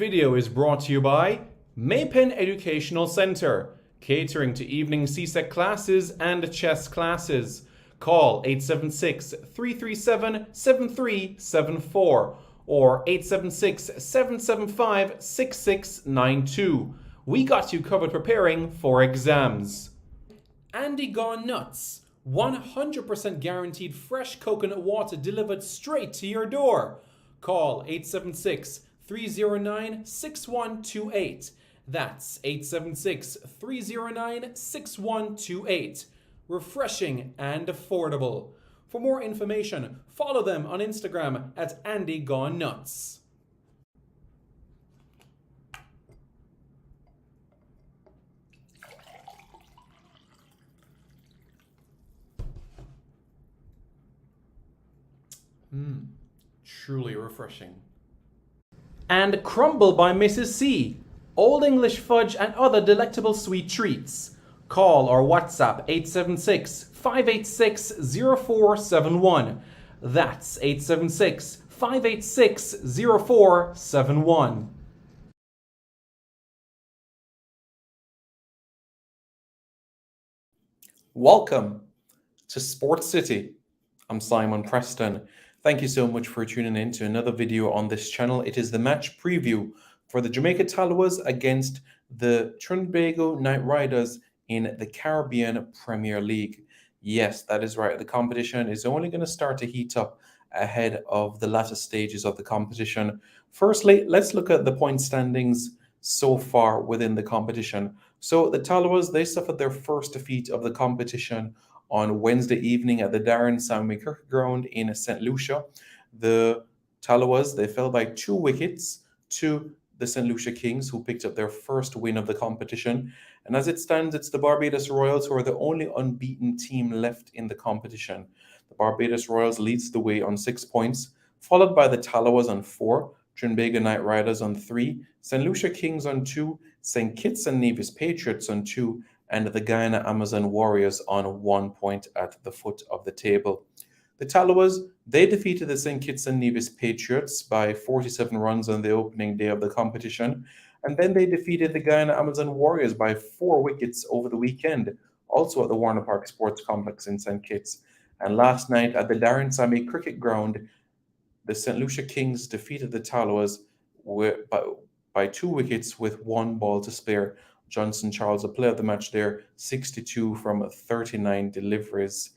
video is brought to you by Maypen Educational Centre, catering to evening CSEC classes and chess classes. Call 876-337-7374 or 876-775-6692. We got you covered preparing for exams. Andy Gone Nuts, 100% guaranteed fresh coconut water delivered straight to your door. Call 876-309-6128. That's 876-309-6128. Refreshing and affordable. For more information, follow them on Instagram at Andy Gone Nuts. Truly refreshing. And Crumble by Mrs. C. Old English fudge and other delectable sweet treats. Call or WhatsApp 876-586-0471. That's 876-586-0471. Welcome to Sports City. I'm Simon Preston. Thank you so much for tuning in to another video on this channel. It is the match preview for the Jamaica Tallawahs against the Trinbago Knight Riders in the Caribbean Premier League. Yes, that is right. The competition is only going to start to heat up ahead of the latter stages of the competition. Firstly, let's look at the point standings so far within the competition. So the Tallawahs, they suffered their first defeat of the competition on Wednesday evening at the Darren Sammy Cricket Ground in St. Lucia. The Tallawahs, they fell by 2 wickets to the St. Lucia Kings, who picked up their first win of the competition. And as it stands, it's the Barbados Royals who are the only unbeaten team left in the competition. The Barbados Royals leads the way on 6 points, followed by the Tallawahs on 4, Trinbago Knight Riders on 3, St. Lucia Kings on 2, St. Kitts and Nevis Patriots on 2, and the Guyana Amazon Warriors on 1 point at the foot of the table. The Tallawahs, they defeated the St. Kitts and Nevis Patriots by 47 runs on the opening day of the competition, and then they defeated the Guyana Amazon Warriors by 4 wickets over the weekend, also at the Warner Park Sports Complex in St. Kitts. And last night at the Darren Sammy Cricket Ground, the St. Lucia Kings defeated the Tallawahs by 2 wickets with 1 ball to spare. Johnson Charles, the player of the match there, 62 from 39 deliveries.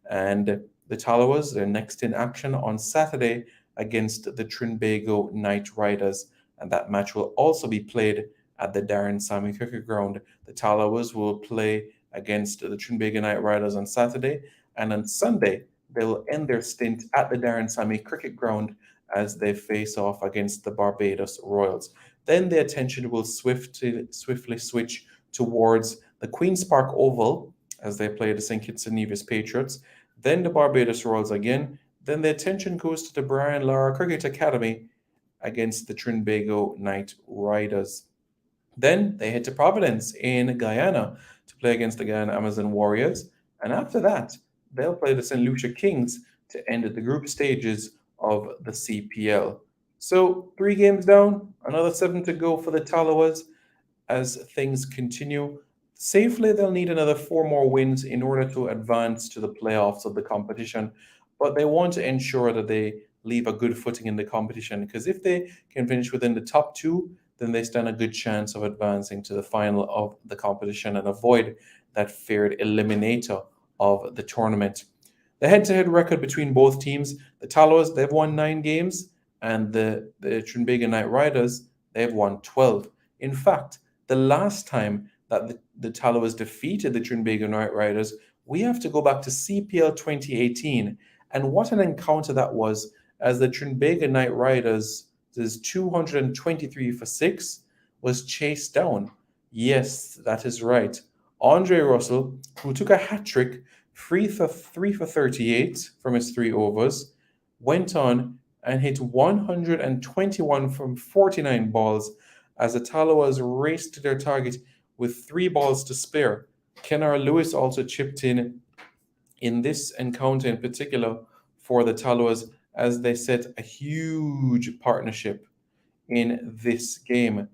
And the Tallawahs, they're next in action on Saturday against the Trinbago Knight Riders. And that match will also be played at the Darren Sammy Cricket Ground. The Tallawahs will play against the Trinbago Knight Riders on Saturday. And on Sunday, they will end their stint at the Darren Sammy Cricket Ground as they face off against the Barbados Royals. Then the attention will swiftly switch towards the Queen's Park Oval as they play the St. Kitts and Nevis Patriots, then the Barbados Royals again. Then the attention goes to the Brian Lara Cricket Academy against the Trinbago Knight Riders. Then they head to Providence in Guyana to play against the Guyana Amazon Warriors. And after that, they'll play the St. Lucia Kings to end the group stages of the CPL. So 3 games down, another 7 to go for the Tallawahs as things continue. Safely, they'll need another 4 more wins in order to advance to the playoffs of the competition. But they want to ensure that they leave a good footing in the competition, because if they can finish within the top 2, then they stand a good chance of advancing to the final of the competition and avoid that feared eliminator of the tournament. The head-to-head record between both teams, the Tallawahs, they've won 9 games, and the Trinbago Knight Riders, they've won 12. In fact, the last time that the Tallawahs defeated the Trinbago Knight Riders, we have to go back to CPL 2018. And what an encounter that was, as the Trinbago Knight Riders' 223 for 6 was chased down. Yes, that is right. Andre Russell, who took a hat-trick, 3 for 38 from his 3 overs, went on and hit 121 from 49 balls as the Tallawahs raced to their target with 3 balls to spare. Kenara Lewis also chipped in this encounter in particular for the Tallawahs as they set a huge partnership in this game.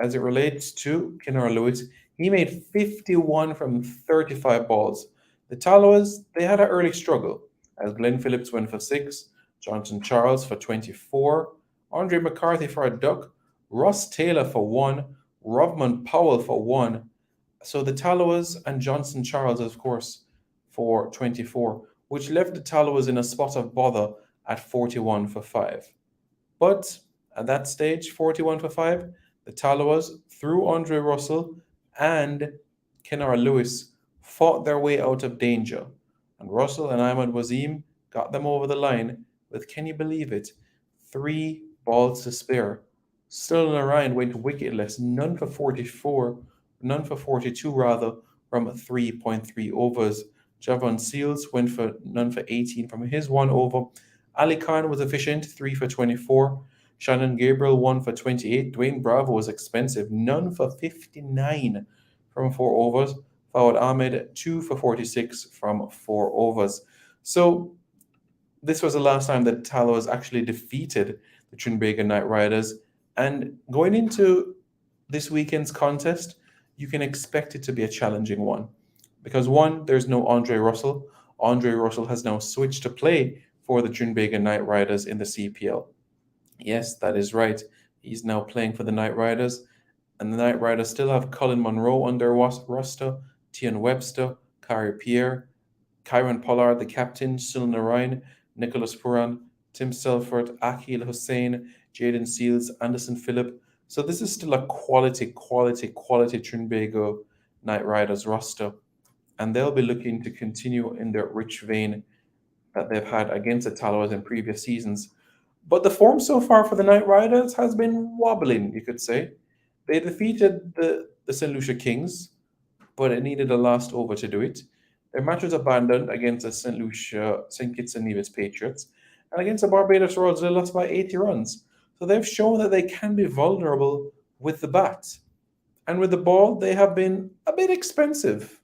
As it relates to Kenora Lewis, he made 51 from 35 balls. The Tallawahs, they had an early struggle as Glenn Phillips went for 6, Jonathan Charles for 24, Andre McCarthy for a duck, Ross Taylor for 1, Robman Powell for 1. So the Tallawahs and Johnson Charles, of course, for 24, which left the Tallawahs in a spot of bother at 41 for 5. But at that stage, 41 for 5, the Tallawahs, through Andre Russell and Kenora Lewis, fought their way out of danger. And Russell and Ahmed Wazim got them over the line with, can you believe it, 3 balls to spare. Still Narayan went wicketless, none for 44, none for 42 rather, from 3.3 overs. Javon Seals went for none for 18 from his 1 over. Ali Khan was efficient, 3 for 24. Shannon Gabriel 1 for 28. Dwayne Bravo was expensive, none for 59 from 4 overs. Fawad Ahmed 2 for 46 from 4 overs. So this was the last time that Tallawahs actually defeated the Trinbago Knight Riders. And going into this weekend's contest, you can expect it to be a challenging one. Because one, there's no Andre Russell. Andre Russell has now switched to play for the Trinbago Knight Riders in the CPL. Yes, that is right. He's now playing for the Knight Riders. And the Knight Riders still have Colin Monroe on their roster, Tian Webster, Kari Pierre, Kyron Pollard, the captain, Sunil Narayan, Nicholas Puran, Tim Selford, Akil Hussain, Jaden Seals, Anderson Phillip. So this is still a quality Trinbago Knight Riders roster. And they'll be looking to continue in their rich vein that they've had against the Tallawahs in previous seasons. But the form so far for the Knight Riders has been wobbling, you could say. They defeated the St. Lucia Kings, but it needed a last over to do it. Their match was abandoned against the St. Kitts and Nevis Patriots, and against the Barbados Royals, they lost by 80 runs. So they've shown that they can be vulnerable with the bat. And with the ball, they have been a bit expensive.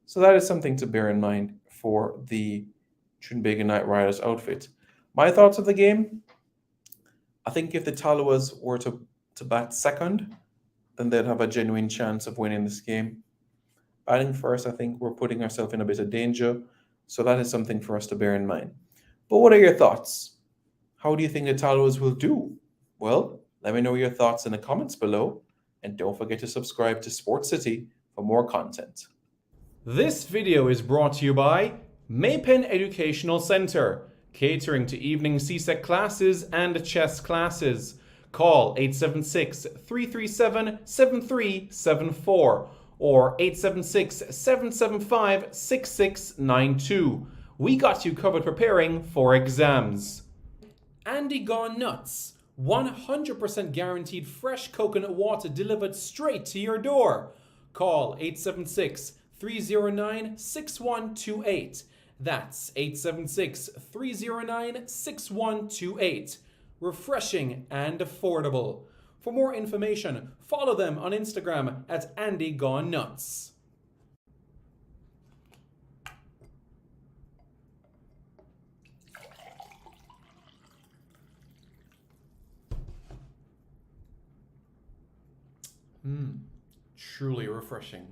So that is something to bear in mind for the Trinbago Knight Riders outfit. My thoughts of the game? I think if the Tallawahs were to bat second, then they'd have a genuine chance of winning this game. Batting first, I think we're putting ourselves in a bit of danger. So that is something for us to bear in mind. But what are your thoughts? How do you think the Tallawahs will do? Well, let me know your thoughts in the comments below. And don't forget to subscribe to Sports City for more content. This video is brought to you by Maypen Educational Centre, catering to evening CSEC classes and chess classes. Call 876-337-7374 or 876-775-6692. We got you covered preparing for exams. Andy Gone Nuts, 100% guaranteed fresh coconut water delivered straight to your door. Call 876-309-6128. That's 876-309-6128. Refreshing and affordable. For more information, follow them on Instagram at Andy Gone Nuts. Truly refreshing.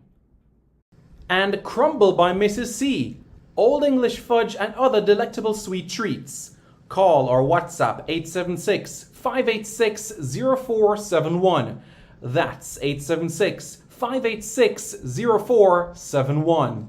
And Crumble by Mrs. C. Old English fudge and other delectable sweet treats. Call or WhatsApp 876-586-0471. That's 876-586-0471.